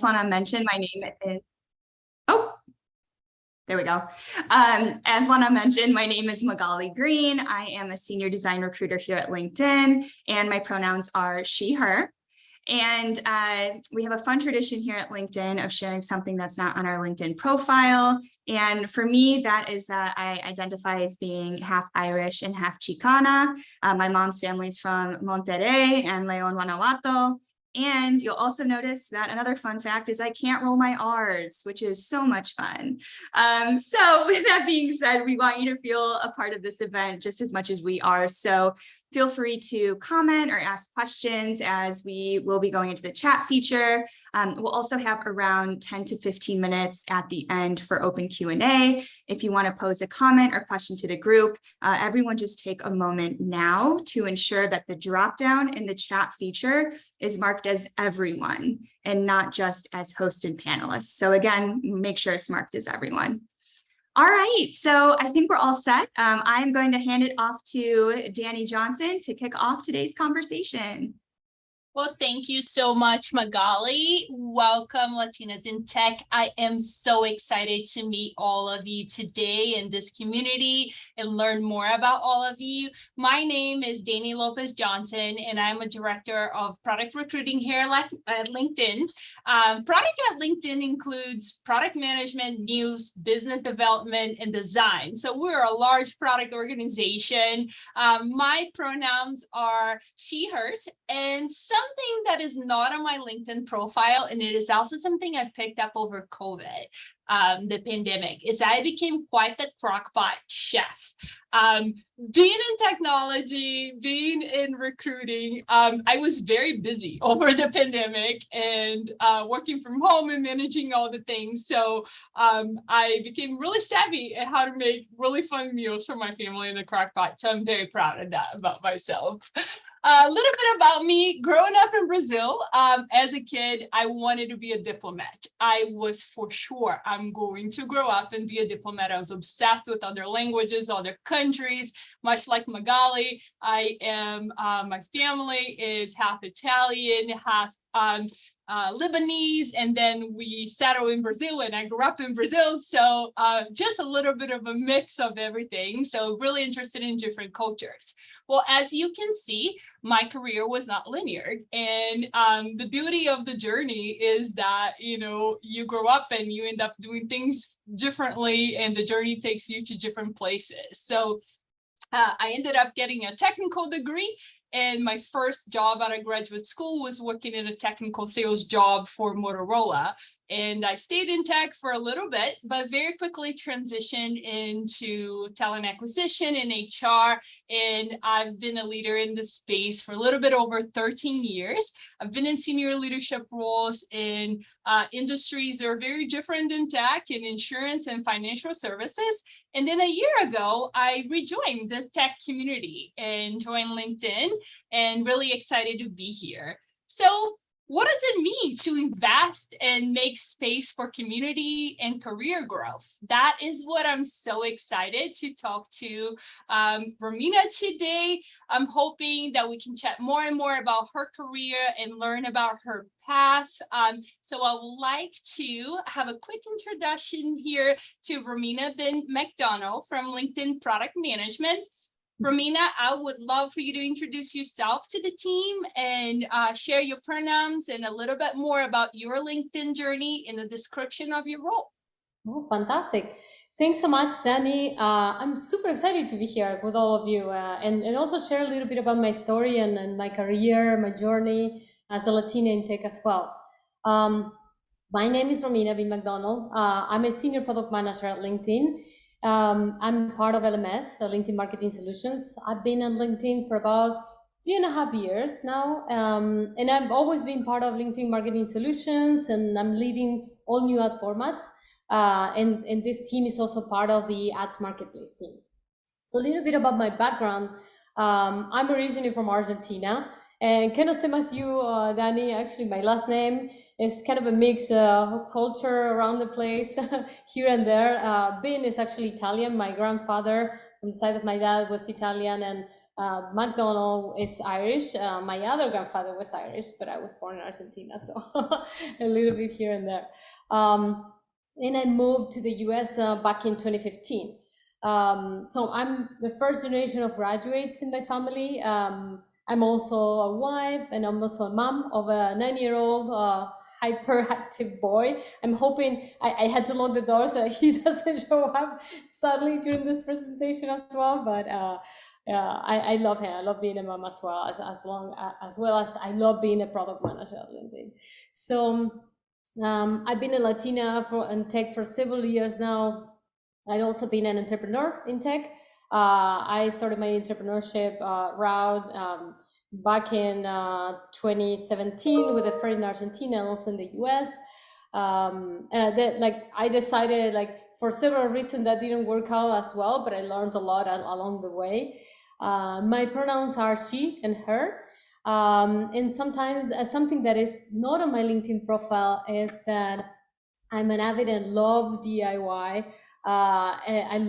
want to mention my name is, oh, there we go. As want to mention, my name is Magali Green. I am a senior design recruiter here at LinkedIn, and my pronouns are she, her. And we have a fun tradition here at LinkedIn of sharing something that's not on our LinkedIn profile. And for me, that is that I identify as being half Irish and half Chicana. My mom's family is from Monterrey and León, Guanajuato. And you'll also notice that another fun fact is I can't roll my R's, which is so much fun. So with that being said, we want you to feel a part of this event just as much as we are. So feel free to comment or ask questions as we will be going into the chat feature. We'll also have around 10 to 15 minutes at the end for open Q&A. If you want to pose a comment or question to the group, everyone just take a moment now to ensure that the dropdown in the chat feature is marked as everyone and not just as host and panelists. So again, make sure it's marked as everyone. All right, so I think we're all set. I'm going to hand it off to Danny Johnson to kick off today's conversation. Well, thank you so much, Magali. Welcome, Latinas in Tech. I am so excited to meet all of you today in this community and learn more about all of you. My name is Dani Lopez Johnson, and I'm a director of product recruiting here at LinkedIn. Product at LinkedIn includes product management, news, business development, and design. So we're a large product organization. My pronouns are she, hers, and something that is not on my LinkedIn profile, and it is also something I picked up over COVID, the pandemic, is I became quite the crockpot chef. Being in technology, being in recruiting, I was very busy over the pandemic and working from home and managing all the things. So I became really savvy at how to make really fun meals for my family in the crockpot. So I'm very proud of that about myself. A little bit about me. Growing up in Brazil, as a kid, I wanted to be a diplomat. I was for sure I'm going to grow up and be a diplomat. I was obsessed with other languages, other countries, much like Magali. I am, my family is half Italian, half Lebanese, and then we settled in Brazil, and I grew up in Brazil. So just a little bit of a mix of everything. So really interested in different cultures. Well, as you can see, my career was not linear. And the beauty of the journey is that, you know, you grow up and you end up doing things differently, and the journey takes you to different places. So I ended up getting a technical degree. And my first job out of graduate school was working in a technical sales job for Motorola. And I stayed in tech for a little bit, but very quickly transitioned into talent acquisition and HR. And I've been a leader in this space for a little bit over 13 years. I've been in senior leadership roles in industries that are very different than tech, in insurance and financial services. And then a year ago, I rejoined the tech community and joined LinkedIn, and really excited to be here. So what does it mean to invest and make space for community and career growth? That is what I'm so excited to talk to Romina today. I'm hoping that we can chat more and more about her career and learn about her path. So I would like to have a quick introduction here to Romina Ben McDonald from LinkedIn Product Management. Romina, I would love for you to introduce yourself to the team and share your pronouns and a little bit more about your LinkedIn journey in the description of your role. Oh, fantastic. Thanks so much, Dani. I'm super excited to be here with all of you and also share a little bit about my story and my career, my journey as a Latina in tech as well. My name is Romina Ben McDonald. I'm a senior product manager at LinkedIn. I'm part of LMS, LinkedIn Marketing Solutions. I've been on LinkedIn for about 3.5 years now, and I've always been part of LinkedIn Marketing Solutions, and I'm leading all new ad formats. And this team is also part of the ads marketplace team. So a little bit about my background. I'm originally from Argentina, and kind of same as you, Dani. Actually, my last name is kind of a mix culture around the place here and there. Ben is actually Italian. My grandfather from the side of my dad was Italian, and McDonald is Irish. My other grandfather was Irish, but I was born in Argentina, so a little bit here and there. And I moved to the US back in 2015. So I'm the first generation of graduates in my family. I'm also a wife, and I'm also a mom of a 9-year-old hyperactive boy. I'm hoping I had to lock the door so he doesn't show up sadly during this presentation as well. But I love him. I love being a mom as well as well as I love being a product manager at LinkedIn. So I've been a Latina in tech for several years now. I've also been an entrepreneur in tech. I started my entrepreneurship route back in 2017 with a friend in Argentina and also in the US. I decided for several reasons that didn't work out as well, but I learned a lot along the way. My pronouns are she and her. And sometimes something that is not on my LinkedIn profile is that I'm an avid and love DIY. I'm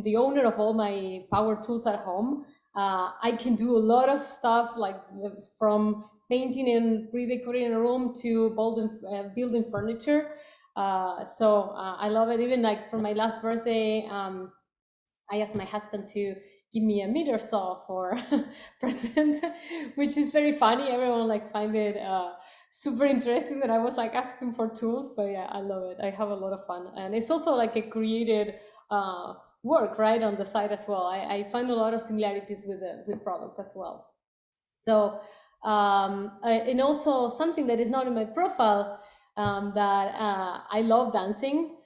the owner of all my power tools at home. I can do a lot of stuff from painting and redecorating a room to building furniture. So I love it. Even for my last birthday, I asked my husband to give me a meter saw for present, which is very funny. Everyone find it super interesting that I was asking for tools, but yeah, I love it. I have a lot of fun, and it's also a created work right on the side as well. I find a lot of similarities with product as well. So and also something that is not in my profile, that I love dancing.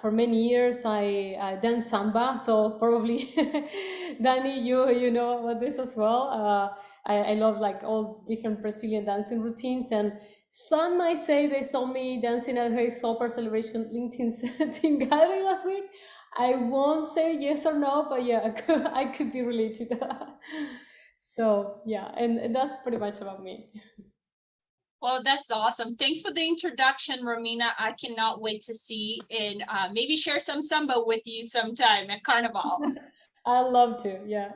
For many years I danced samba, so probably Danny, you know about this as well. I love all different Brazilian dancing routines, and some might say they saw me dancing at her Super Celebration LinkedIn team gathering last week. I won't say yes or no, but yeah, I could be related to that. So yeah, and that's pretty much about me. Well, that's awesome. Thanks for the introduction, Romina. I cannot wait to see and maybe share some samba with you sometime at Carnival. I'd love to, yeah.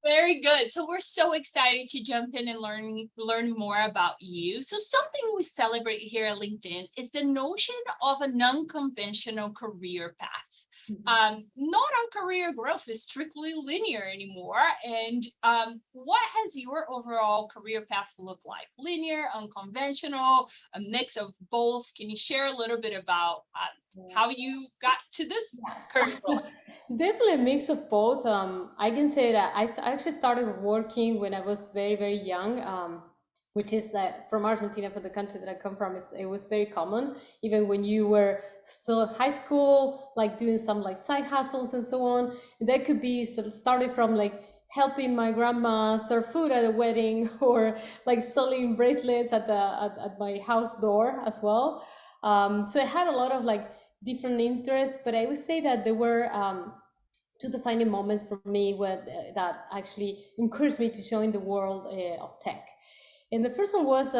Very good. So we're so excited to jump in and learn more about you. So something we celebrate here at LinkedIn is the notion of a non-conventional career path. Not all career growth is strictly linear anymore. And what has your overall career path looked like? Linear, unconventional, a mix of both? Can you share a little bit about how you got to this current role? Definitely a mix of both. I can say that I actually started working when I was very, very young, which is from Argentina, for the country that I come from. It was very common, even when you were still in high school, doing some side hustles and so on. And that could be started from helping my grandma serve food at a wedding, or selling bracelets at my house door as well. So I had a lot of different interests, but I would say that there were two defining moments for me that actually encouraged me to join the world of tech. And the first one was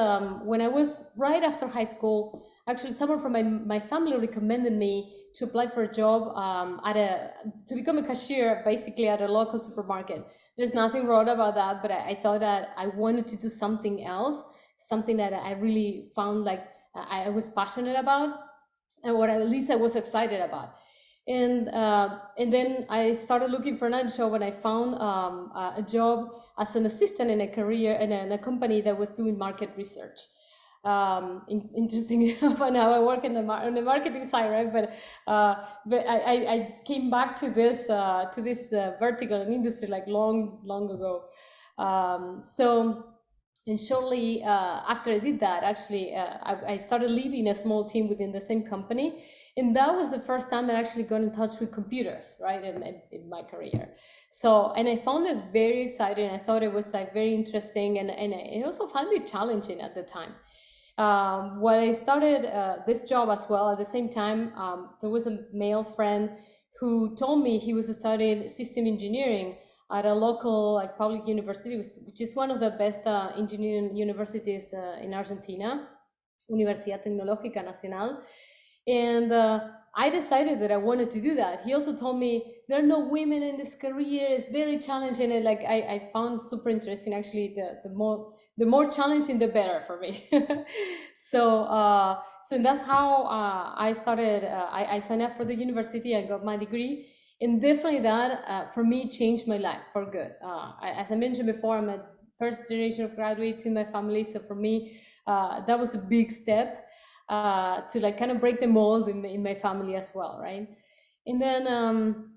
when I was right after high school. Actually, someone from my family recommended me to apply for a job to become a cashier, basically at a local supermarket. There's nothing wrong about that, but I thought that I wanted to do something else, something that I really found I was passionate about, and what at least I was excited about. And then I started looking for another job, and I found a job as an assistant in a company that was doing market research. Interesting enough, now I work on the marketing side, right? But I came back to this vertical and industry long ago. And shortly after I did that, actually, I started leading a small team within the same company. And that was the first time I actually got in touch with computers, right, in my career. So, and I found it very exciting. I thought it was very interesting, and I also found it challenging at the time. When I started this job as well, at the same time, there was a male friend who told me he was studying system engineering at a local public university, which is one of the best engineering universities in Argentina, Universidad Tecnológica Nacional. And I decided that I wanted to do that. He also told me there are no women in this career. It's very challenging. And like I found super interesting. Actually, the more challenging, the better for me. So that's how I started. I signed up for the university. I got my degree, and definitely that for me changed my life for good. As I mentioned before, I'm a first generation of graduates in my family, so for me that was a big step to like kind of break the mold in my family as well, right? And then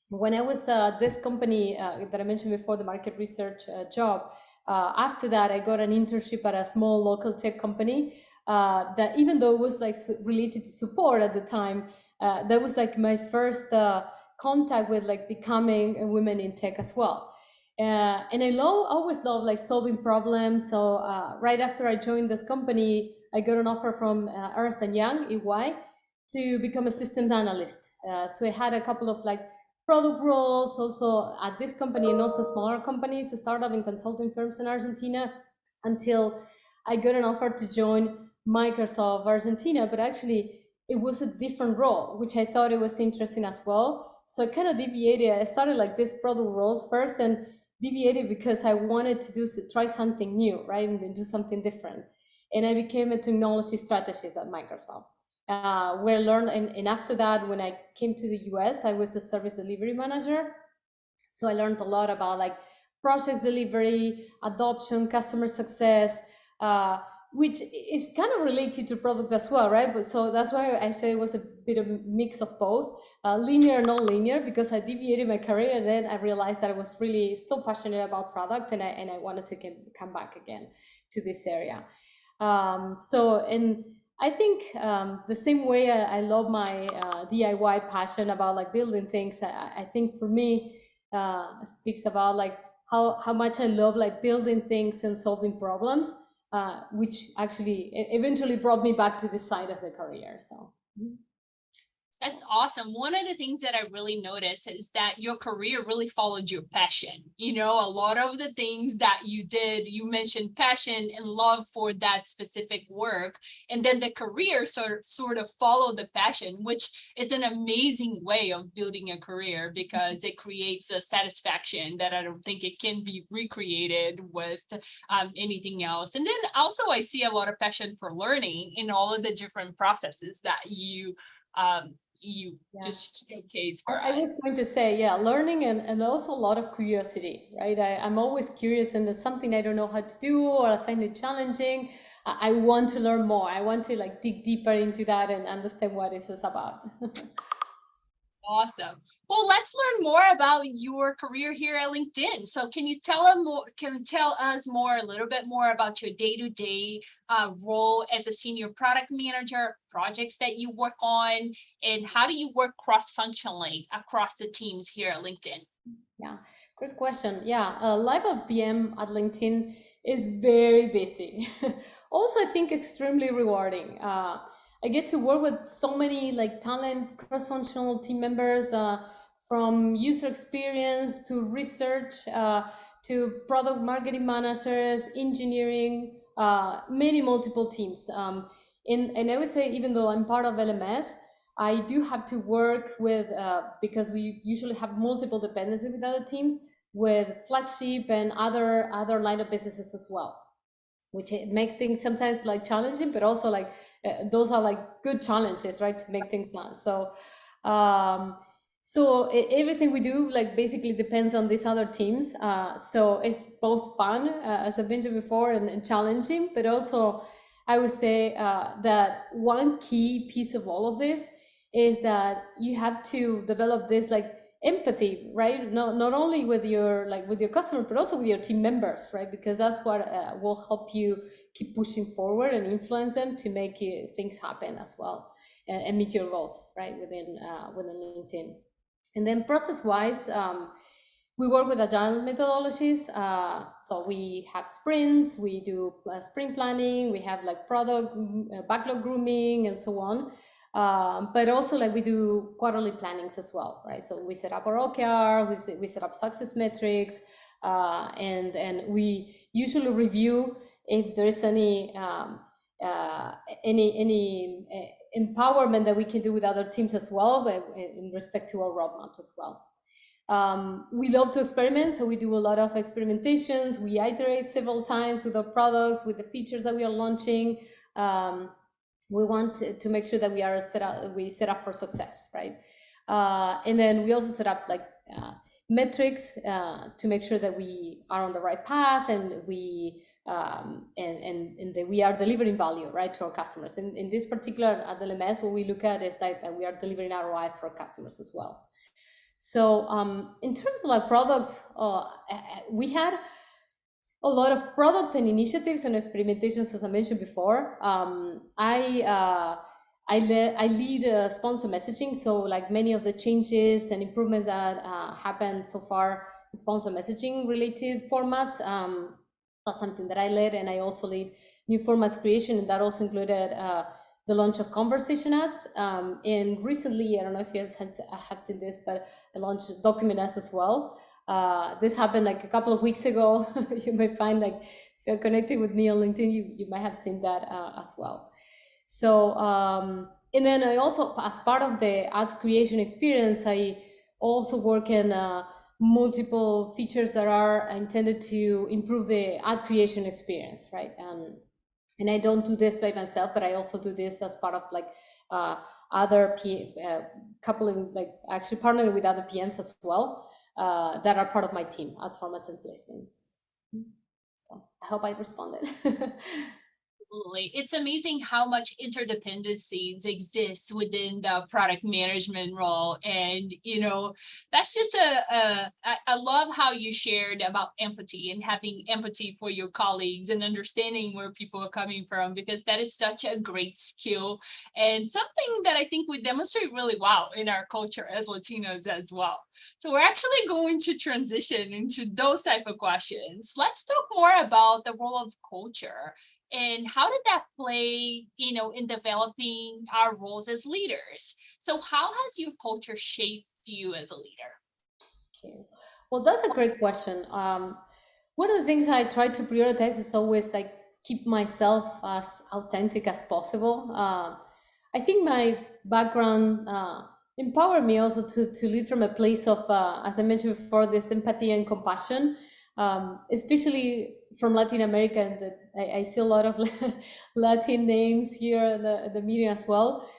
when I was this company that I mentioned before, the market research job, after that I got an internship at a small local tech company that, even though it was like related to support at the time, that was like my first contact with like becoming a woman in tech as well. And I always love like solving problems. So right after I joined this company, I got an offer from Ernst & Young, EY, to become a systems analyst. So I had a couple of like product roles also at this company and also smaller companies, startup and consulting firms in Argentina, until I got an offer to join Microsoft Argentina. But actually it was a different role, which I thought it was interesting as well. So I kind of deviated. I started like this product roles first and deviated because I wanted to try something new, right? And do something different. And I became a technology strategist at Microsoft, where I learned, and after that, when I came to the US, I was a service delivery manager. So I learned a lot about like project delivery, adoption, customer success, which is kind of related to products as well, right? But so that's why I say it was a bit of a mix of both, linear and non-linear, because I deviated my career and then I realized that I was really still passionate about product, and I wanted to come back again to this area. And I think the same way I love my DIY passion about like building things, I think for me speaks about like how much I love like building things and solving problems, which actually eventually brought me back to this side of the career. So. That's awesome. One of the things that I really noticed is that your career really followed your passion. You know, a lot of the things that you did, you mentioned passion and love for that specific work. And then the career sort of followed the passion, which is an amazing way of building a career, because it creates a satisfaction that I don't think it can be recreated with anything else. And then also I see a lot of passion for learning in all of the different processes that you just showcase for I us. was going to say, yeah, learning and also a lot of curiosity, right? I'm always curious, and there's something I don't know how to do or I find it challenging. I want to learn more. I want to like dig deeper into that and understand what this is about. Awesome. Well, let's learn more about your career here at LinkedIn. So can you tell us more, a little bit more about your day-to-day role as a senior product manager, projects that you work on, and how do you work cross-functionally across the teams here at LinkedIn? Yeah, great question. Yeah, life of PM at LinkedIn is very busy. Also, I think extremely rewarding. I get to work with so many like talent, cross-functional team members, from user experience to research, to product marketing managers, engineering, many multiple teams. And I would say, even though I'm part of LMS, I do have to work with, because we usually have multiple dependencies with other teams, with flagship and other line of businesses as well, which it makes things sometimes like challenging, but also like those are like good challenges, right, to make things done. So everything we do like basically depends on these other teams. So it's both fun, as I mentioned before, and challenging, but also I would say that one key piece of all of this is that you have to develop this like empathy, right? Not only with your customer, but also with your team members, right? Because that's what will help you keep pushing forward and influence them to make things happen as well, and meet your goals, right, within LinkedIn. And then process-wise, we work with agile methodologies. So we have sprints, we do sprint planning, we have like product backlog grooming and so on. But also like we do quarterly plannings as well, right? So we set up our OKR, we set up success metrics, and we usually review if there is any empowerment that we can do with other teams as well, in respect to our roadmaps as well. We love to experiment, so we do a lot of experimentations. We iterate several times with our products, with the features that we are launching. We want to make sure that we set up for success, right? And then we also set up like metrics to make sure that we are on the right path and and that we are delivering value, right, to our customers. And in this particular at LMS, what we look at is that we are delivering ROI for our customers as well. So in terms of like products, we had a lot of products and initiatives and experimentations, as I mentioned before. I lead sponsor messaging, so like many of the changes and improvements that happened so far, sponsor messaging related formats. That's something that I led, and I also lead new formats creation, and that also included the launch of conversation ads. And recently, I don't know if you have seen this, but I launched Document Ads as well. This happened like a couple of weeks ago. You may find like if you're connected with me on LinkedIn, you might have seen that as well. So, and then I also, as part of the ads creation experience, I also work in multiple features that are intended to improve the ad creation experience, right? And I don't do this by myself, but I also do this as part of like other coupling, like actually partnering with other PMs as well that are part of my team, ads formats and placements. So I hope I responded. Absolutely. It's amazing how much interdependencies exist within the product management role. And, you know, that's just I love how you shared about empathy and having empathy for your colleagues and understanding where people are coming from, because that is such a great skill and something that I think we demonstrate really well in our culture as Latinos as well. So we're actually going to transition into those type of questions. Let's talk more about the role of culture. And how did that play, you know, in developing our roles as leaders? So how has your culture shaped you as a leader? Well, that's a great question. One of the things I try to prioritize is always like keep myself as authentic as possible. I think my background empowered me also to live from a place of, as I mentioned before, this empathy and compassion. Especially from Latin America, and I see a lot of Latin names here in the meeting as well.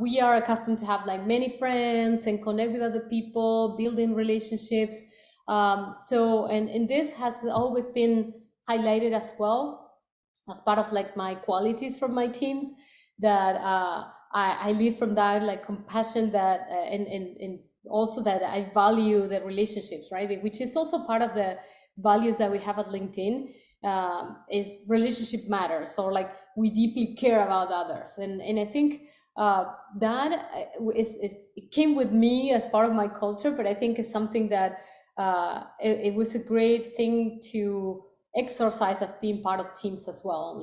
We are accustomed to have like many friends and connect with other people, building relationships. And this has always been highlighted as well as part of like my qualities from my teams, that I live from that like compassion that and also that I value the relationships, right? Which is also part of the values that we have at LinkedIn, is relationship matters, or like we deeply care about others. And I think that it came with me as part of my culture, but I think it's something that it was a great thing to exercise as being part of teams as well on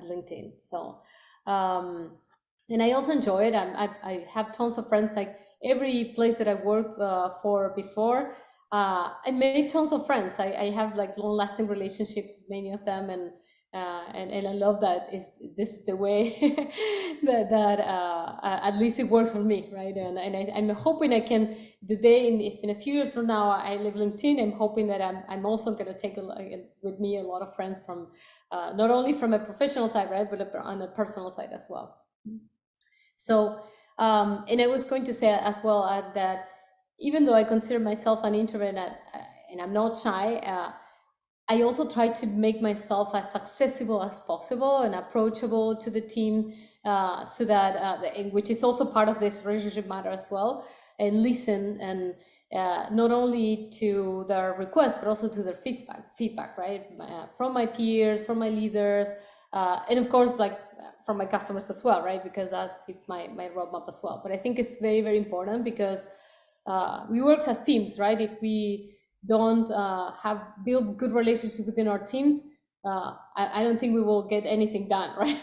LinkedIn. So, and I also enjoy it. I have tons of friends, like every place that I worked for before, I made tons of friends. I have like long-lasting relationships, many of them, and I love that. This is the way that at least it works for me, right? And I'm hoping I can the day if in a few years from now I live LinkedIn, I'm hoping that I'm also going to take with me a lot of friends from not only from a professional side, right, but on a personal side as well. So. And I was going to say as well that even though I consider myself an introvert and I'm not shy, I also try to make myself as accessible as possible and approachable to the team, so that, which is also part of this relationship matter as well, and listen and not only to their requests, but also to their feedback, right? From my peers, from my leaders, and of course, like from my customers as well, right? Because that fits my roadmap as well. But I think it's very, very important because we work as teams, right? If we don't build good relationships within our teams, I don't think we will get anything done, right?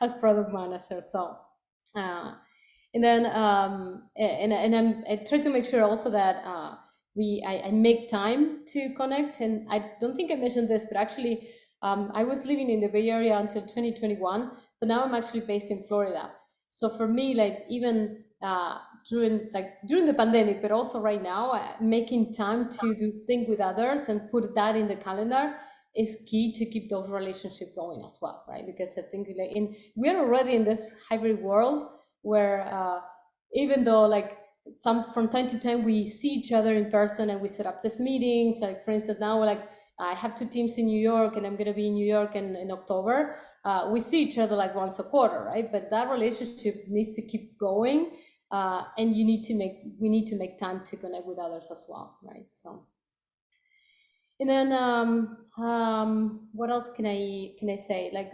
as product managers. So, and then I try to make sure also that I make time to connect. And I don't think I mentioned this, but actually, I was living in the Bay Area until 2021, but now I'm actually based in Florida. So for me, like even during the pandemic, but also right now, making time to do things with others and put that in the calendar is key to keep those relationships going as well, right? Because I think we're already in this hybrid world where even though like from time to time we see each other in person and we set up these meetings, like for instance now like I have 2 teams in New York and I'm going to be in New York in October. We see each other like once a quarter, right? But that relationship needs to keep going, and we need to make time to connect with others as well, right? So, and then what else can I say? Like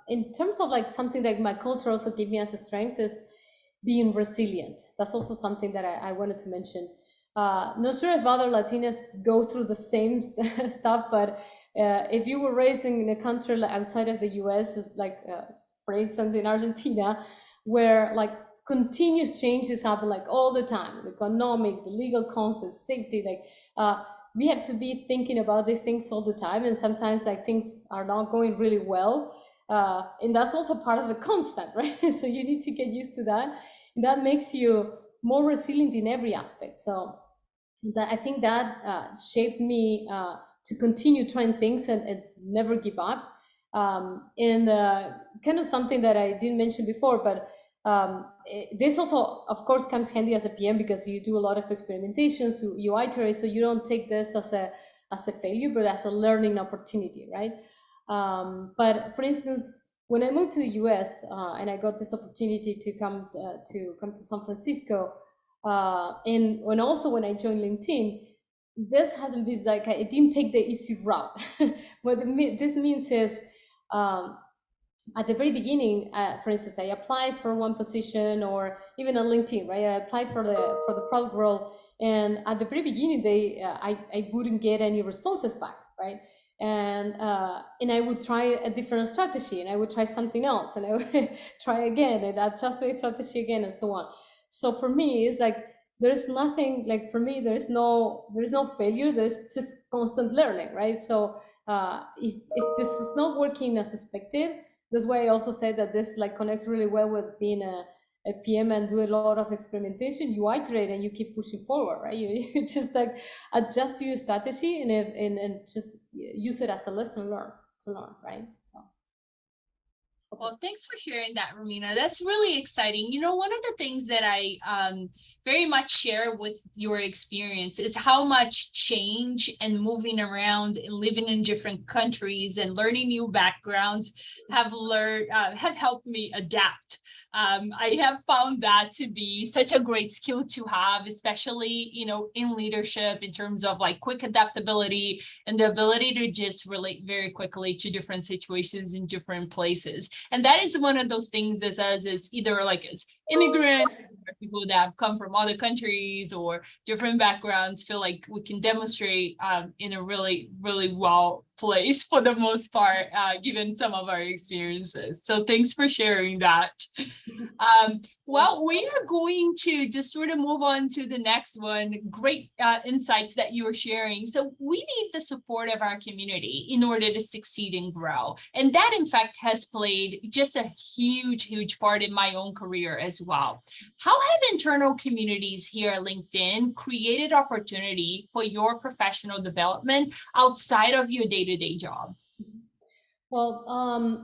in terms of like something that my culture also gave me as a strength is being resilient. That's also something that I wanted to mention. Not sure if other Latinas go through the same stuff, but if you were raised in a country outside of the US, it's like, for instance, in Argentina, where like continuous changes happen like all the time, the economic, the legal concepts, safety, like we have to be thinking about these things all the time. And sometimes like things are not going really well. And that's also part of the constant, right? So you need to get used to that. And that makes you more resilient in every aspect. So I think that shaped me to continue trying things and never give up. And kind of something that I didn't mention before, but this also, of course, comes handy as a PM because you do a lot of experimentations, so you iterate, so you don't take this as a failure, but as a learning opportunity, right? But for instance, when I moved to the US and I got this opportunity to come to San Francisco, and when I joined LinkedIn, this hasn't been like I didn't take the easy route. What this means is at the very beginning, for instance, I applied for one position, or even on LinkedIn, right? I applied for the product role, and at the very beginning, I wouldn't get any responses back, right? And I would try a different strategy, and I would try something else, and I would try again, and adjust my strategy again, and so on. So for me, it's like there's nothing like for me. There's no failure. There's just constant learning, right? So if this is not working as expected, that's why I also said that this like connects really well with being a PM and do a lot of experimentation. You iterate and you keep pushing forward, right? You just like adjust your strategy and just use it as a lesson to learn, right? So. Well, thanks for sharing that, Romina. That's really exciting. You know, one of the things that I very much share with your experience is how much change and moving around and living in different countries and learning new backgrounds have helped me adapt. I have found that to be such a great skill to have, especially, you know, in leadership in terms of like quick adaptability and the ability to just relate very quickly to different situations in different places. And that is one of those things as us as either like as immigrants, or people that have come from other countries or different backgrounds, feel like we can demonstrate in a really, really well place for the most part, given some of our experiences. So thanks for sharing that. Well, we are going to just sort of move on to the next one. Great insights that you were sharing. So we need the support of our community in order to succeed and grow. And that, in fact, has played just a huge, huge part in my own career as well. How have internal communities here at LinkedIn created opportunity for your professional development outside of your day-to-day job? Well,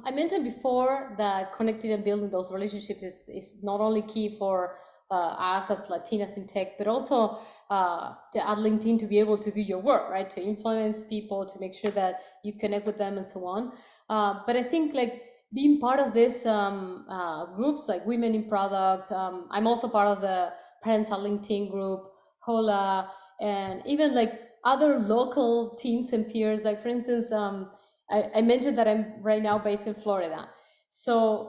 I mentioned before that connecting and building those relationships is not only key for us as Latinas in tech, but also at LinkedIn to be able to do your work, right? To influence people, to make sure that you connect with them and so on. But I think like being part of this groups like Women in Product, I'm also part of the Parents at LinkedIn group, HOLA, and even like other local teams and peers. Like for instance, I mentioned that I'm right now based in Florida. So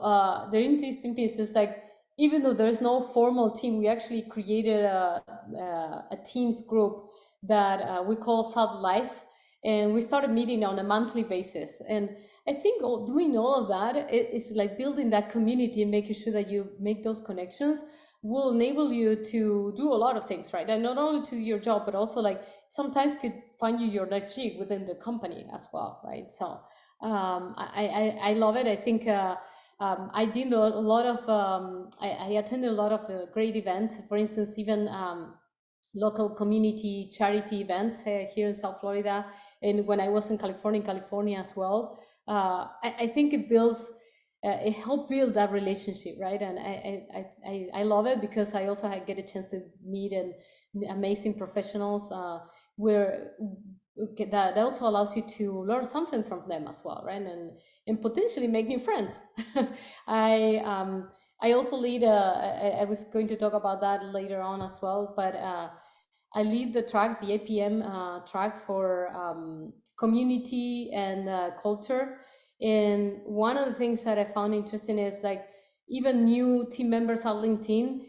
the interesting piece is like, even though there's no formal team, we actually created a teams group that we call South Life. And we started meeting on a monthly basis. And I think doing all of that is like building that community and making sure that you make those connections will enable you to do a lot of things, right? And not only to your job, but also like sometimes could find you your next gig within the company as well, right? So I love it. I think I did a lot of, I attended a lot of great events, for instance, even local community charity events here in South Florida. And when I was in California as well, I think it builds, it helped build that relationship, right? And I love it because I also get a chance to meet amazing professionals where that also allows you to learn something from them as well, right? And potentially make new friends. I also lead I was going to talk about that later on as well, but I lead the track, the APM track for community and culture. And one of the things that I found interesting is like even new team members at LinkedIn,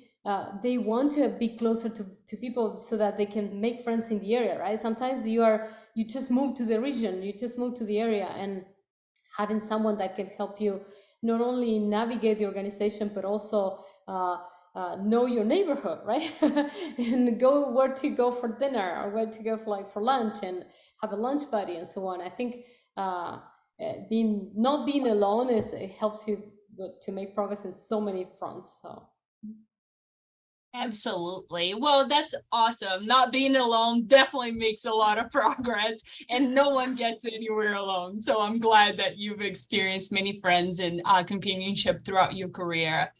they want to be closer to people so that they can make friends in the area, right? Sometimes you just move to the region, you just move to the area, and having someone that can help you not only navigate the organization, but also know your neighborhood, right? And go where to go for dinner or where to go for lunch and have a lunch buddy and so on. I think not being alone it helps you to make progress in so many fronts. So. Absolutely. Well, that's awesome. Not being alone definitely makes a lot of progress, and no one gets anywhere alone. So I'm glad that you've experienced many friends and companionship throughout your career.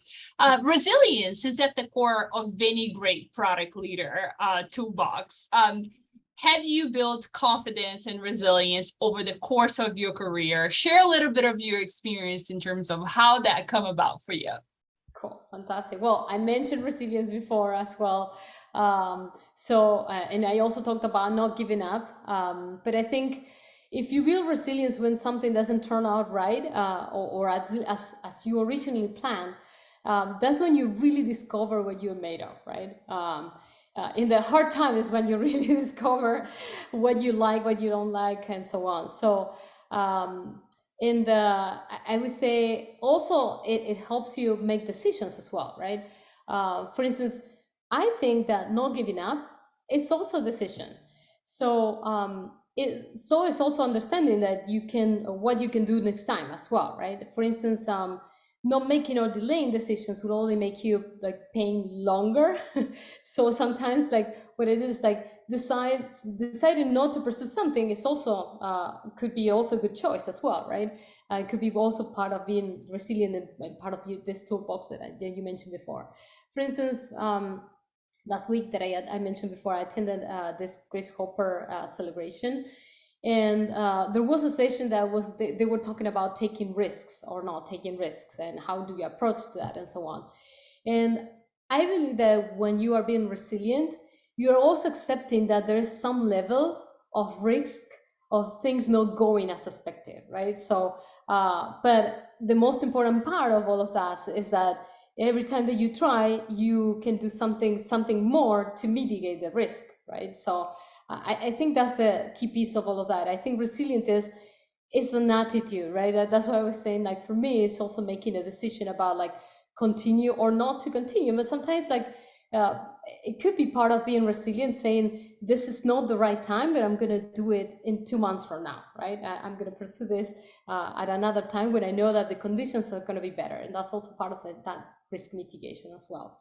Resilience is at the core of any great product leader toolbox. Have you built confidence and resilience over the course of your career? Share a little bit of your experience in terms of how that come about for you. Cool, fantastic. Well, I mentioned resilience before as well. And I also talked about not giving up. But I think if you build resilience when something doesn't turn out right, or as you originally planned, that's when you really discover what you're made of, right? In the hard time is when you really discover what you like, what you don't like, and so on. So I would say also it helps you make decisions as well, right? For instance, I think that not giving up is also a decision. So it's also understanding that what you can do next time as well, right? For instance, not making or delaying decisions will only make you like pain longer. So sometimes like what it is like deciding not to pursue something is also could be also a good choice as well, right? It could be also part of being resilient and part of this toolbox that you mentioned before. For instance, last week that I mentioned before, I attended this Grace Hopper celebration. And there was a session that they were talking about taking risks or not taking risks and how do you approach that and so on. And I believe that when you are being resilient, you're also accepting that there is some level of risk of things not going as expected, right? So, but the most important part of all of that is that every time that you try, you can do something more to mitigate the risk, right? So I think that's the key piece of all of that. I think resilient is an attitude, right? That's why I was saying, like, for me, it's also making a decision about like continue or not to continue. But sometimes like it could be part of being resilient, saying this is not the right time, but I'm going to do it in 2 months from now, right? I'm going to pursue this at another time when I know that the conditions are going to be better. And that's also part of that risk mitigation as well.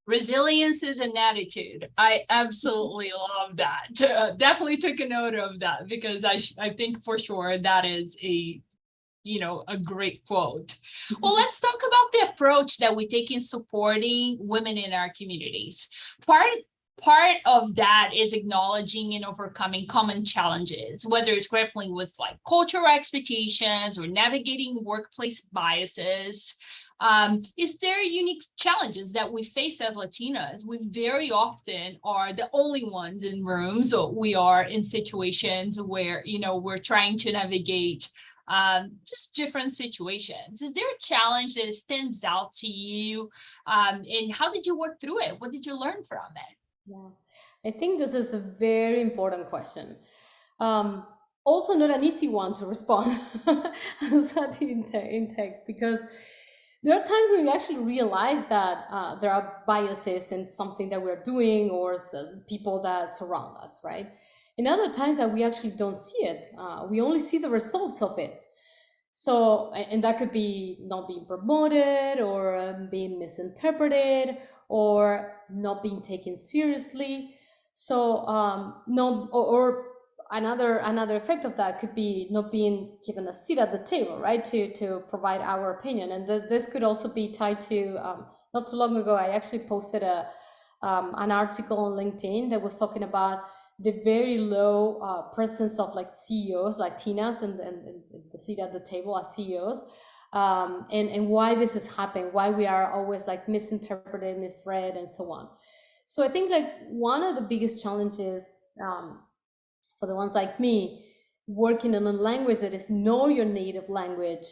Resilience is an attitude. I absolutely love that. Definitely took a note of that because I think for sure that is a great quote. Well, let's talk about the approach that we take in supporting women in our communities. Part of that is acknowledging and overcoming common challenges, whether it's grappling with like cultural expectations or navigating workplace biases. Is there unique challenges that we face as Latinas? We very often are the only ones in rooms, or we are in situations where, we're trying to navigate just different situations. Is there a challenge that stands out to you? And how did you work through it? What did you learn from it? Yeah, I think this is a very important question. Also not an easy one to respond in tech, because there are times when we actually realize that there are biases in something that we're doing or people that surround us, right? And other times that we actually don't see it. We only see the results of it. So, and that could be not being promoted, or being misinterpreted, or not being taken seriously. So no, or another effect of that could be not being given a seat at the table, right, to provide our opinion. And this could also be tied to, not too long ago, I actually posted an article on LinkedIn that was talking about the very low presence of like CEOs, Latinas, and the seat at the table as CEOs, and why this is happening, why we are always like misinterpreted, misread, and so on. So I think like one of the biggest challenges for the ones like me working in a language that is not your native language.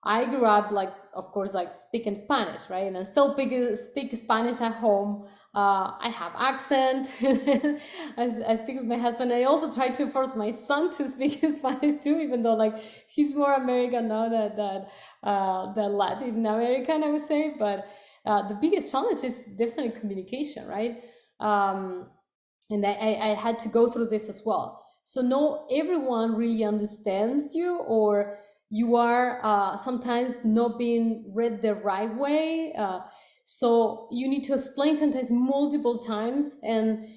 I grew up like, of course, like speaking Spanish, right? And I still speak Spanish at home. I have accent. I speak with my husband. I also try to force my son to speak Spanish too, even though like he's more American now than Latin American, I would say. But the biggest challenge is definitely communication, right? And I had to go through this as well. So not everyone really understands you, or you are sometimes not being read the right way. So you need to explain sometimes multiple times. And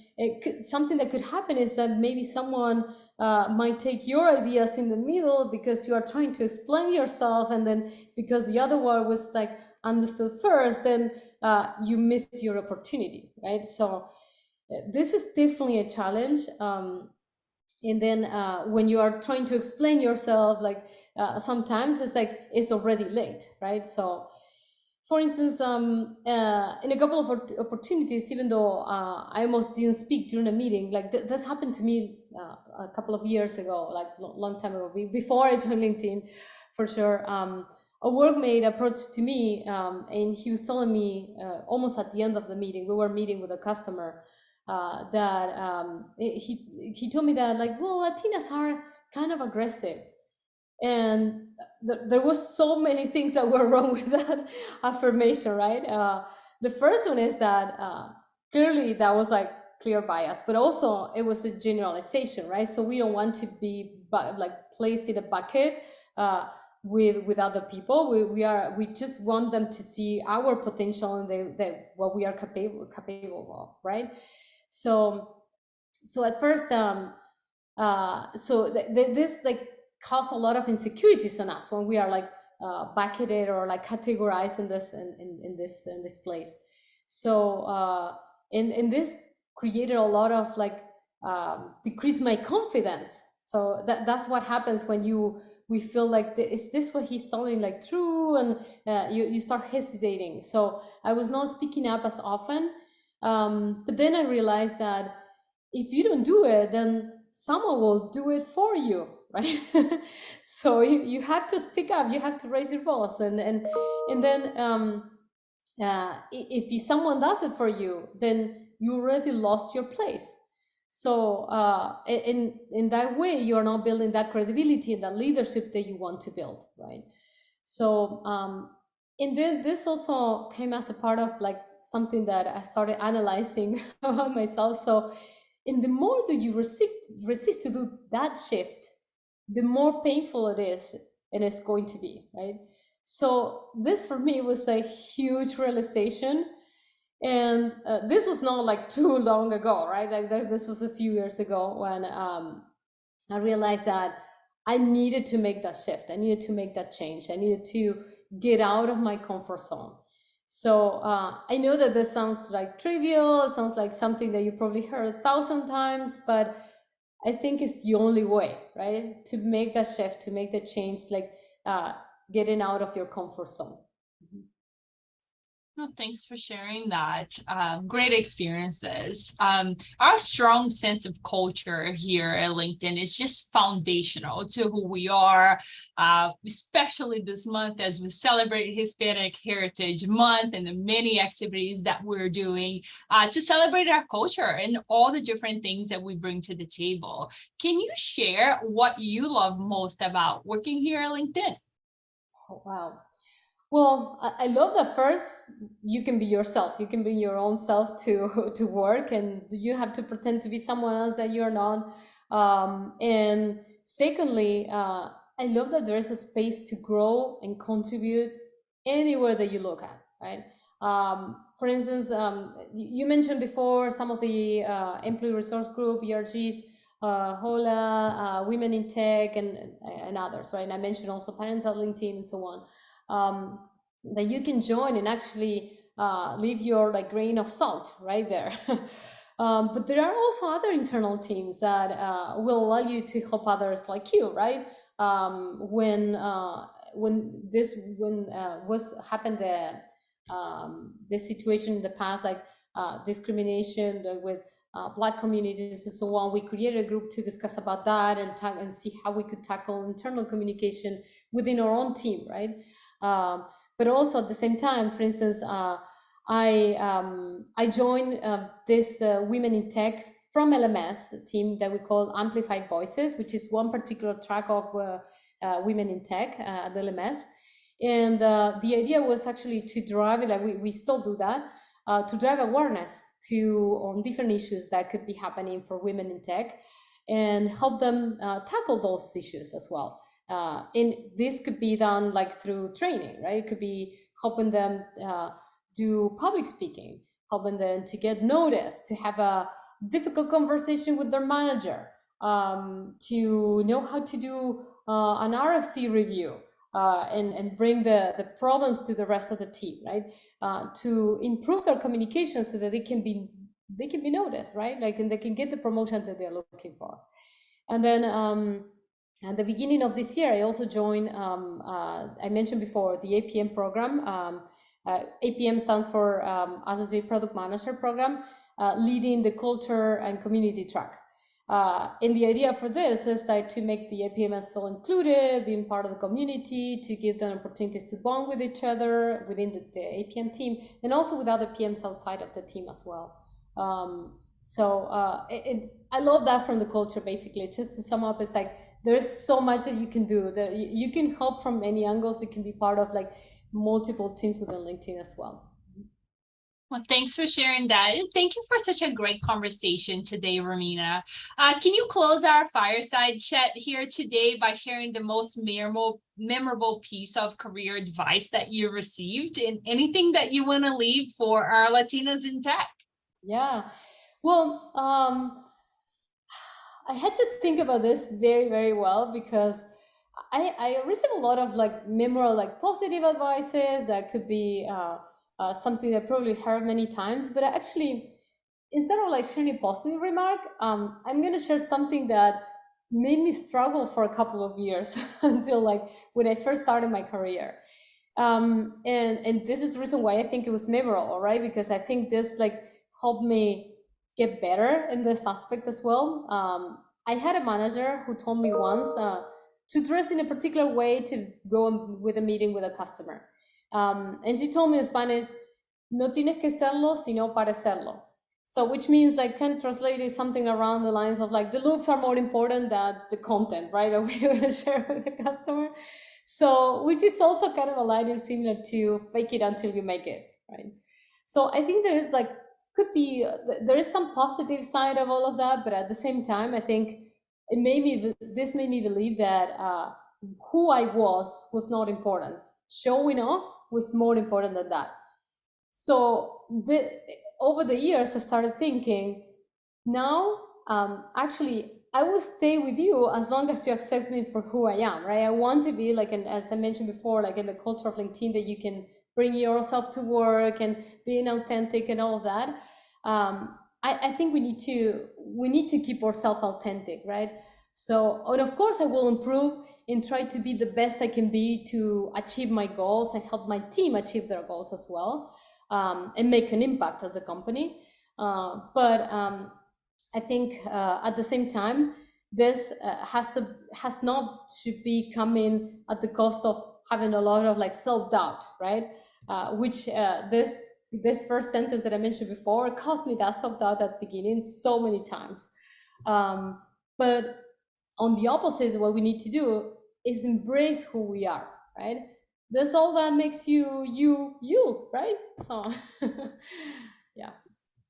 something that could happen is that maybe someone might take your ideas in the middle because you are trying to explain yourself. And then because the other one was like understood first, then you miss your opportunity, right? So this is definitely a challenge. And then when you are trying to explain yourself, like sometimes it's like it's already late, right? So for instance, in a couple of opportunities, even though I almost didn't speak during a meeting, like this happened to me a couple of years ago, like long time ago, before I joined LinkedIn, for sure. A workmate approached to me, and he was telling me almost at the end of the meeting, we were meeting with a customer, that he told me that like, well, Latinas are kind of aggressive. And there was so many things that were wrong with that affirmation, right? The first one is that clearly that was like clear bias, but also it was a generalization, right? So we don't want to be like placed in a bucket with other people. We just want them to see our potential and what we are capable of, right? So at first, this like cause a lot of insecurities on us when we are like bucketed or like categorized in this place. So and this created a lot of like decreased my confidence. So that's what happens when we feel like, is this what he's telling like true? And you start hesitating. So I was not speaking up as often. But then I realized that if you don't do it, then someone will do it for you, right? So you have to speak up, you have to raise your voice, and then if someone does it for you, then you already lost your place. So in that way, you're not building that credibility and that leadership that you want to build, right? So and then this also came as a part of like something that I started analyzing about myself. So and the more that you resist to do that shift, the more painful it is, and it's going to be, right? So this for me was a huge realization. And this was not like too long ago, right? Like this was a few years ago when I realized that I needed to make that shift. I needed to make that change. I needed to get out of my comfort zone. So I know that this sounds like trivial. It sounds like something that you probably heard 1,000 times, but I think it's the only way, right? To make that shift, to make that change, like getting out of your comfort zone. Well, thanks for sharing that. Great experiences. Our strong sense of culture here at LinkedIn is just foundational to who we are, especially this month as we celebrate Hispanic Heritage Month and the many activities that we're doing to celebrate our culture and all the different things that we bring to the table. Can you share what you love most about working here at LinkedIn? Oh, wow. Well, I love that first, you can be yourself. You can bring your own self to work, and you have to pretend to be someone else that you're not. And secondly, I love that there is a space to grow and contribute anywhere that you look at, right? For instance, you mentioned before some of the employee resource group, ERGs, HOLA, Women in Tech, and others, right? And I mentioned also Parents at LinkedIn and so on, that you can join and actually leave your like grain of salt right there. But there are also other internal teams that will allow you to help others like you, right? When happened the situation in the past, like discrimination with Black communities and so on, we created a group to discuss about that and see how we could tackle internal communication within our own team, right? But also at the same time, for instance, I joined this Women in Tech from LMS, a team that we call Amplified Voices, which is one particular track of Women in Tech at LMS. And the idea was actually to drive it, like we still do that, to drive awareness on different issues that could be happening for women in tech and help them tackle those issues as well. And this could be done like through training, right? It could be helping them do public speaking, helping them to get noticed, to have a difficult conversation with their manager, to know how to do an RFC review, and bring the problems to the rest of the team, right? To improve their communication so that they can be noticed, right? Like, and they can get the promotion that they're looking for. And then at the beginning of this year, I also joined, I mentioned before, the APM program. APM stands for Associate Product Manager program, leading the culture and community track. And the idea for this is that to make the APMs feel included, being part of the community, to give them opportunities to bond with each other within the APM team, and also with other PMs outside of the team as well. I love that from the culture, basically. Just to sum up, it's like there's so much that you can do. That you can help from many angles. You can be part of like multiple teams within LinkedIn as well. Well, thanks for sharing that. And thank you for such a great conversation today, Romina. Can you close our fireside chat here today by sharing the most memorable piece of career advice that you received and anything that you want to leave for our Latinas in tech? Yeah, well, I had to think about this very, very well because I received a lot of like memorable, like positive advices that could be something that I probably heard many times, but actually, instead of like sharing a positive remark, I'm going to share something that made me struggle for a couple of years until like when I first started my career. And this is the reason why I think it was memorable, right? Because I think this like helped me get better in this aspect as well. I had a manager who told me once to dress in a particular way to go with a meeting with a customer. And she told me in Spanish, no tienes que serlo, sino parecerlo. So which means like can translate it something around the lines of like the looks are more important than the content, right? That we're going to share with the customer. So which is also kind of a line and similar to fake it until you make it, right? So I think there is like there is some positive side of all of that, but at the same time, I think this made me believe that who I was not important. Showing off was more important than that. So over the years, I started thinking, now, actually, I will stay with you as long as you accept me for who I am, right? I want to be like, as I mentioned before, like in the culture of LinkedIn, that you can bring yourself to work and being authentic and all of that. I think we need to keep ourselves authentic, right? So, and of course, I will improve and try to be the best I can be to achieve my goals and help my team achieve their goals as well, and make an impact at the company. But I think at the same time, this has not to be coming at the cost of having a lot of like self-doubt, right? Which this first sentence that I mentioned before caused me that self-doubt at the beginning so many times. But on the opposite, what we need to do is embrace who we are, right? That's all that makes you, right? So, yeah.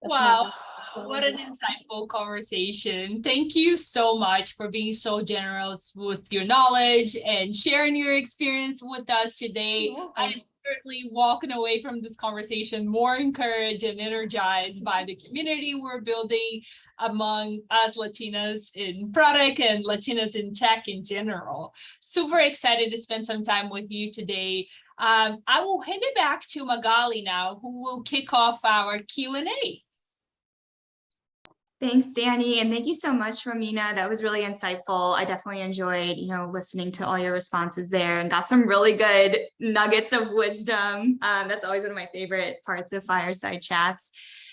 Wow. What an insightful conversation. Thank you so much for being so generous with your knowledge and sharing your experience with us today. I'm certainly walking away from this conversation more encouraged and energized by the community we're building among us Latinas in product and Latinas in tech in general. Super excited to spend some time with you today. I will hand it back to Magali now, who will kick off our Q&A. Thanks, Danny. And thank you so much, Romina. That was really insightful. I definitely enjoyed, listening to all your responses there and got some really good nuggets of wisdom. That's always one of my favorite parts of Fireside Chats.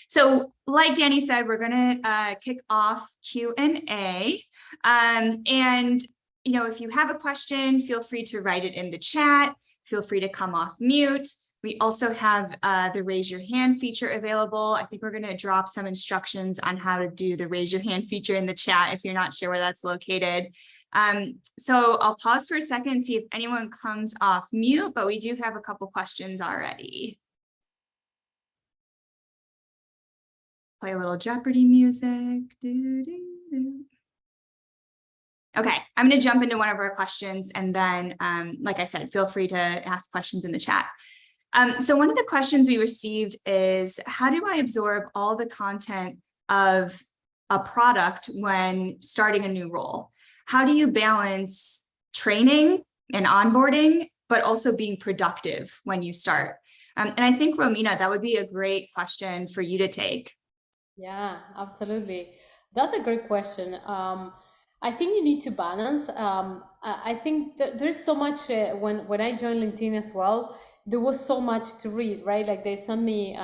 So like Danny said, we're going to kick off Q&A. If you have a question, feel free to write it in the chat. Feel free to come off mute. We also have the raise your hand feature available. I think we're going to drop some instructions on how to do the raise your hand feature in the chat if you're not sure where that's located. So I'll pause for a second and see if anyone comes off mute, but we do have a couple questions already. Play a little Jeopardy music. Okay, I'm going to jump into one of our questions and then, like I said, feel free to ask questions in the chat. So one of the questions we received is, how do I absorb all the content of a product when starting a new role? How do you balance training and onboarding, but also being productive when you start? And I think, Romina, that would be a great question for you to take. Yeah, absolutely. That's a great question. I think you need to balance. I think there's so much when I joined LinkedIn as well. There was so much to read, right? Like they sent me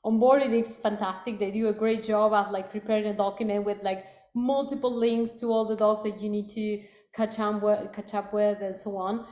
onboarding is fantastic. They do a great job of like preparing a document with like multiple links to all the docs that you need to catch up with and so on.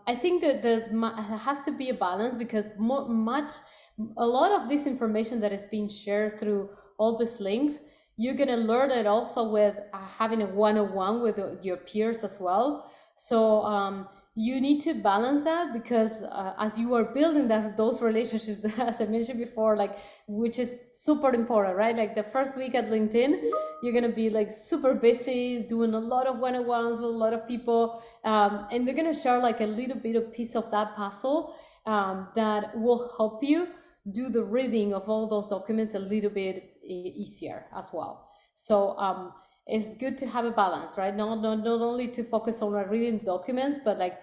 I think that there has to be a balance because a lot of this information that is being shared through all these links, you're going to learn it also with having a one-on-one with your peers as well. So you need to balance that because as you are building those relationships, as I mentioned before, like, which is super important, right? Like the first week at LinkedIn, you're going to be like super busy doing a lot of one-on-ones with a lot of people. And they're going to share like a little bit of piece of that puzzle that will help you do the reading of all those documents a little bit easier as well. So it's good to have a balance, right? Not only to focus on reading documents, but like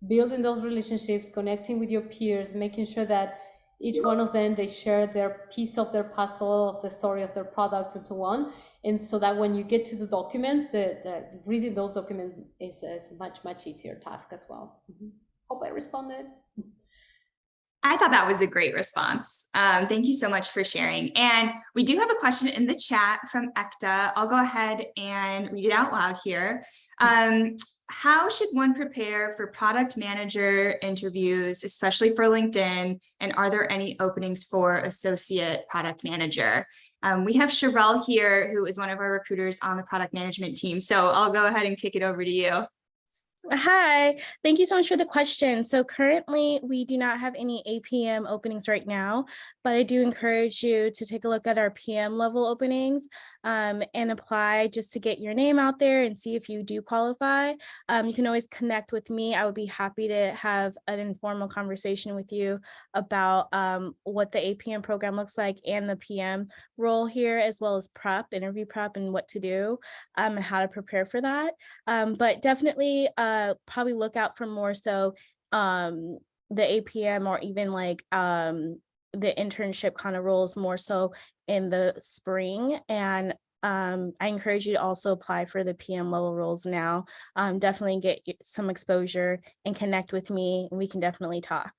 building those relationships, connecting with your peers, making sure that each one of them, they share their piece of their puzzle, of the story of their products and so on. And so that when you get to the documents, the reading those documents is a much easier task as well. Hope I responded. I thought that was a great response. Thank you so much for sharing. And we do have a question in the chat from Ekta. I'll go ahead and read it out loud here. How should one prepare for product manager interviews, especially for LinkedIn? And are there any openings for associate product manager? We have Sherelle here, who is one of our recruiters on the product management team. So I'll go ahead and kick it over to you. Hi, thank you so much for the question. So currently we do not have any APM openings right now, but I do encourage you to take a look at our PM level openings and apply just to get your name out there and see if you do qualify. You can always connect with me. I would be happy to have an informal conversation with you about what the APM program looks like and the PM role here, as well as interview prep and what to do and how to prepare for that. But definitely probably look out for more so the APM or even like the internship kind of roles more so in the spring. And I encourage you to also apply for the PM level roles now. Definitely get some exposure and connect with me, and we can definitely talk.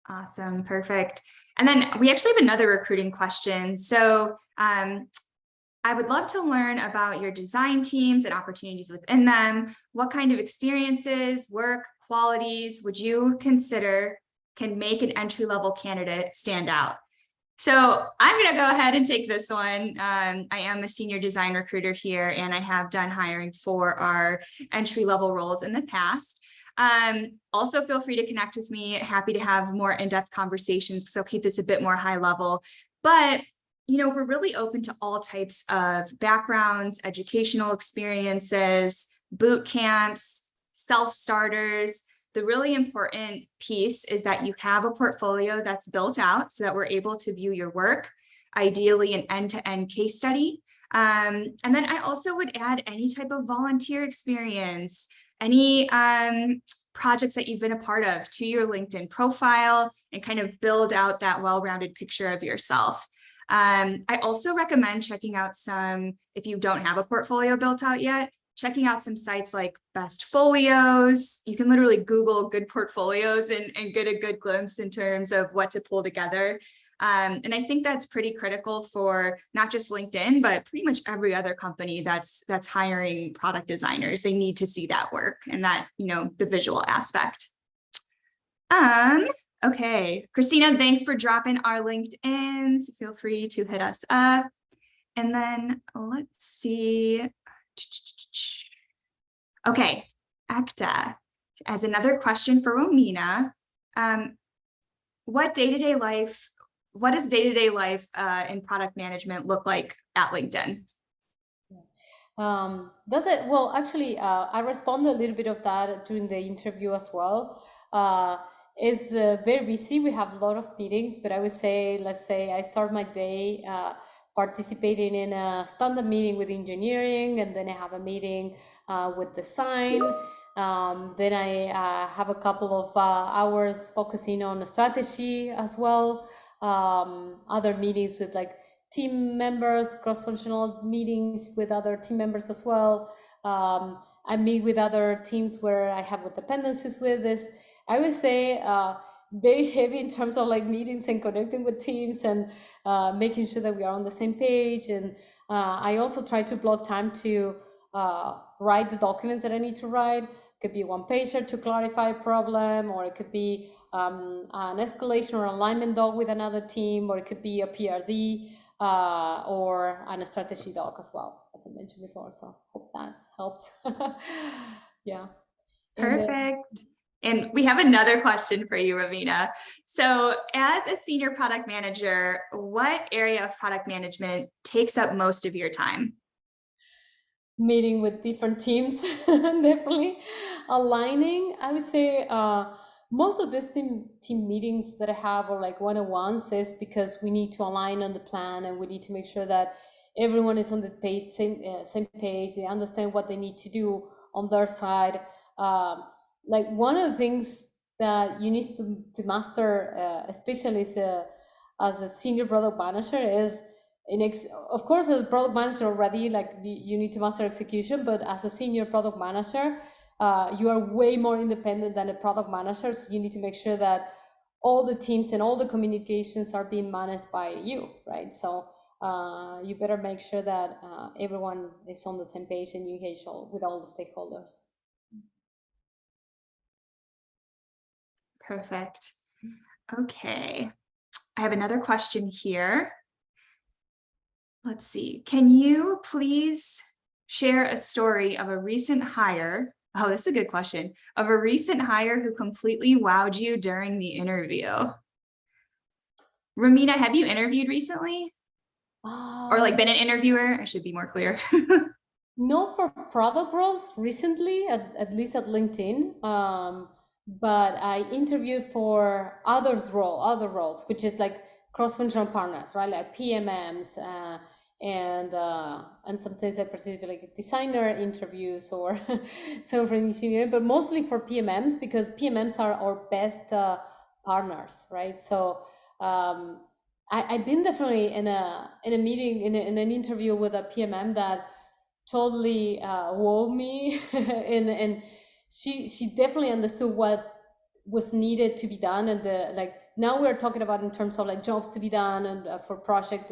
Awesome, perfect. And then we actually have another recruiting question. So I would love to learn about your design teams and opportunities within them. What kind of experiences, work, qualities would you consider can make an entry-level candidate stand out? So I'm going to go ahead and take this one. I am a senior design recruiter here, and I have done hiring for our entry-level roles in the past. Also, feel free to connect with me. Happy to have more in-depth conversations, so keep this a bit more high level. But we're really open to all types of backgrounds, educational experiences, boot camps, self-starters. The really important piece is that you have a portfolio that's built out so that we're able to view your work, ideally an end-to-end case study. And then I also would add any type of volunteer experience, any projects that you've been a part of to your LinkedIn profile, and kind of build out that well-rounded picture of yourself. I also recommend checking out if you don't have a portfolio built out yet, checking out some sites like Best Folios. You can literally Google good portfolios and get a good glimpse in terms of what to pull together. And I think that's pretty critical for not just LinkedIn, but pretty much every other company that's hiring product designers. They need to see that work and that, the visual aspect. Okay, Christina, thanks for dropping our LinkedIns. Feel free to hit us up. And then let's see. Okay, Ekta, as another question for Romina, what does day-to-day life in product management look like at LinkedIn? Well, actually, I responded a little bit of that during the interview as well. It's very busy. We have a lot of meetings, but I would say, let's say I start my day participating in a standard meeting with engineering, and then I have a meeting with design. Then I have a couple of hours focusing on the strategy as well. Other meetings with like team members, cross-functional meetings with other team members as well. I meet with other teams where I have what dependencies with this. I would say very heavy in terms of like meetings and connecting with teams and making sure that we are on the same page. And I also try to block time to write the documents that I need to write. It could be one pager to clarify a problem, or it could be an escalation or alignment doc with another team, or it could be a PRD or a strategy doc as well, as I mentioned before. So hope that helps. Yeah. Perfect. And we have another question for you, Ravina. So as a senior product manager, what area of product management takes up most of your time? Meeting with different teams, definitely. Aligning, I would say most of these team meetings that I have are like one-on-ones is because we need to align on the plan, and we need to make sure that everyone is on the page, same page. They understand what they need to do on their side. Like one of the things that you need to master, especially as a senior product manager, is of course, as a product manager already, like you need to master execution, but as a senior product manager, you are way more independent than a product manager. So you need to make sure that all the teams and all the communications are being managed by you, right? So you better make sure that everyone is on the same page and you engage with all the stakeholders. Perfect. Okay. I have another question here. Let's see. Can you please share a story of a recent hire? Oh, this is a good question. Of a recent hire who completely wowed you during the interview. Romina, have you interviewed recently? Or like been an interviewer? I should be more clear. No, for product roles recently, at least at LinkedIn. But I interviewed for other roles, which is like cross-functional partners, right? Like PMMs, and sometimes I participate like designer interviews or some for engineering, but mostly for PMMs, because PMMs are our best partners, right? So I've been definitely in a meeting, in an interview with a PMM that totally wowed me, and she definitely understood what was needed to be done, and now we're talking about in terms of like jobs to be done and for product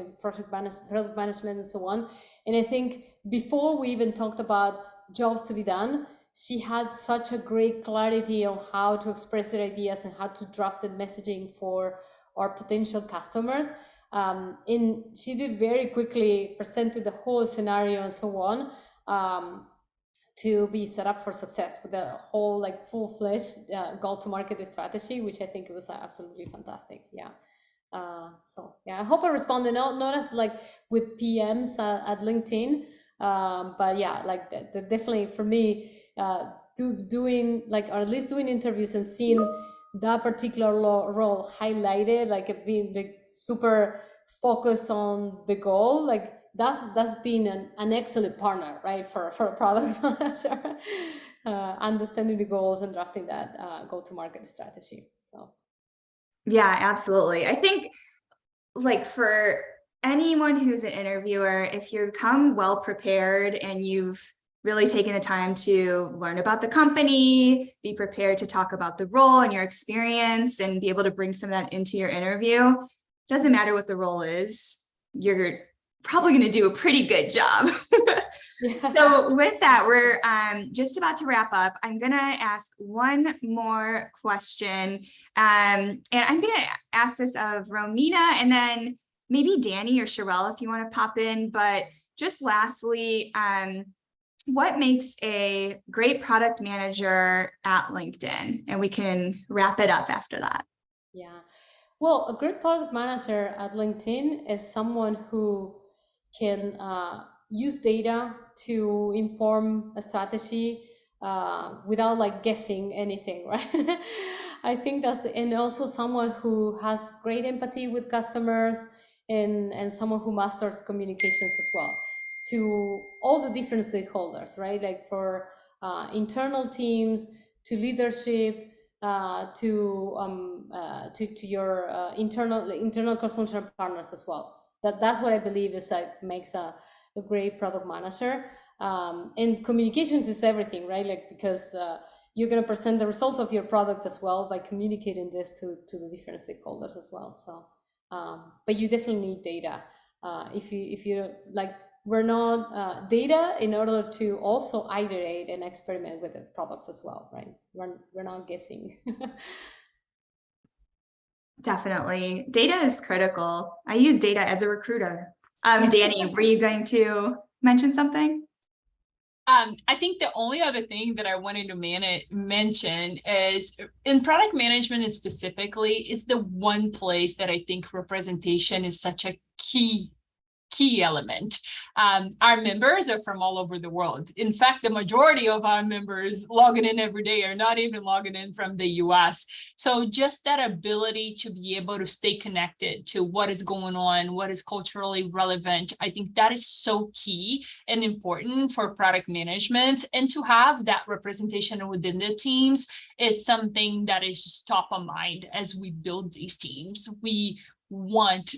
management and so on. And I think before we even talked about jobs to be done, she had such a great clarity on how to express their ideas and how to draft the messaging for our potential customers. And she did very quickly presented the whole scenario and so on, to be set up for success with a whole like full-fledged go-to-market strategy, which I think was absolutely fantastic. Yeah. So yeah, I hope I responded, not as like with PMs at LinkedIn, but yeah, like definitely for me, doing like, or at least doing interviews and seeing that particular role highlighted, like being like super focused on the goal, like that's been an excellent partner, right, for a product manager, understanding the goals and drafting that go-to-market strategy. So Yeah, absolutely. I think like for anyone who's an interviewer, if you come well prepared and you've really taken the time to learn about the company, be prepared to talk about the role and your experience and be able to bring some of that into your interview, doesn't matter what the role is, you're probably going to do a pretty good job. yeah. So with that, we're just about to wrap up. I'm going to ask one more question. And I'm going to ask this of Romina and then maybe Danny or Sherelle if you want to pop in. But just lastly, what makes a great product manager at LinkedIn? And we can wrap it up after that. Yeah. Well, a great product manager at LinkedIn is someone who can use data to inform a strategy without like guessing anything, right? I think and also someone who has great empathy with customers and someone who masters communications as well to all the different stakeholders, right? Like for internal teams, to leadership, to your internal consumption partners as well. That's what I believe is like makes a great product manager. And communications is everything, right? Like because you're going to present the results of your product as well by communicating this to the different stakeholders as well. So, but you definitely need data. If you like, we're not data in order to also iterate and experiment with the products as well, right? We're not guessing. Definitely. Data is critical. I use data as a recruiter. Danny, were you going to mention something? I think the only other thing that I wanted to mention is in product management specifically is the one place that I think representation is such a key element. Our members are from all over the world. In fact, the majority of our members logging in every day are not even logging in from the US. So just that ability to be able to stay connected to what is going on, what is culturally relevant, I think that is so key and important for product management. And to have that representation within the teams is something that is just top of mind as we build these teams. We want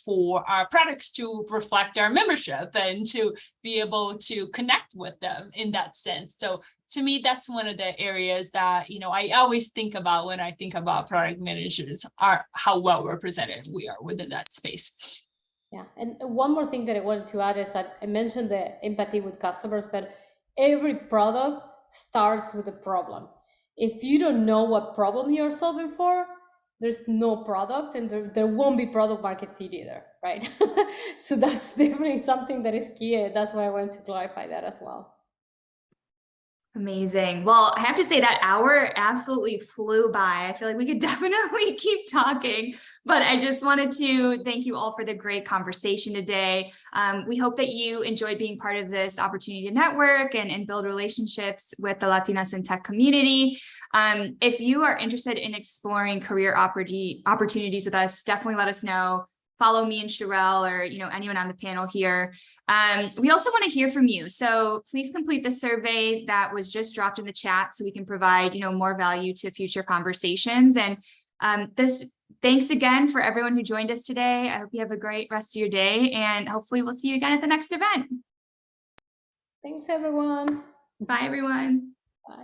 for our products to reflect our membership and to be able to connect with them in that sense. So to me, that's one of the areas that, I always think about when I think about product managers are how well represented we are within that space. Yeah, and one more thing that I wanted to add is that I mentioned the empathy with customers, but every product starts with a problem. If you don't know what problem you're solving for, there's no product and there won't be product market fit either, right? So that's definitely something that is key. That's why I wanted to clarify that as well. Amazing. Well, I have to say that hour absolutely flew by. I feel like we could definitely keep talking, but I just wanted to thank you all for the great conversation today. We hope that you enjoyed being part of this opportunity to network and build relationships with the Latinas in tech community. If you are interested in exploring career opportunities with us, definitely let us know. Follow me and Sherelle or anyone on the panel here. We also want to hear from you. So please complete the survey that was just dropped in the chat so we can provide more value to future conversations. And thanks again for everyone who joined us today. I hope you have a great rest of your day and hopefully we'll see you again at the next event. Thanks, everyone. Bye, everyone. Bye.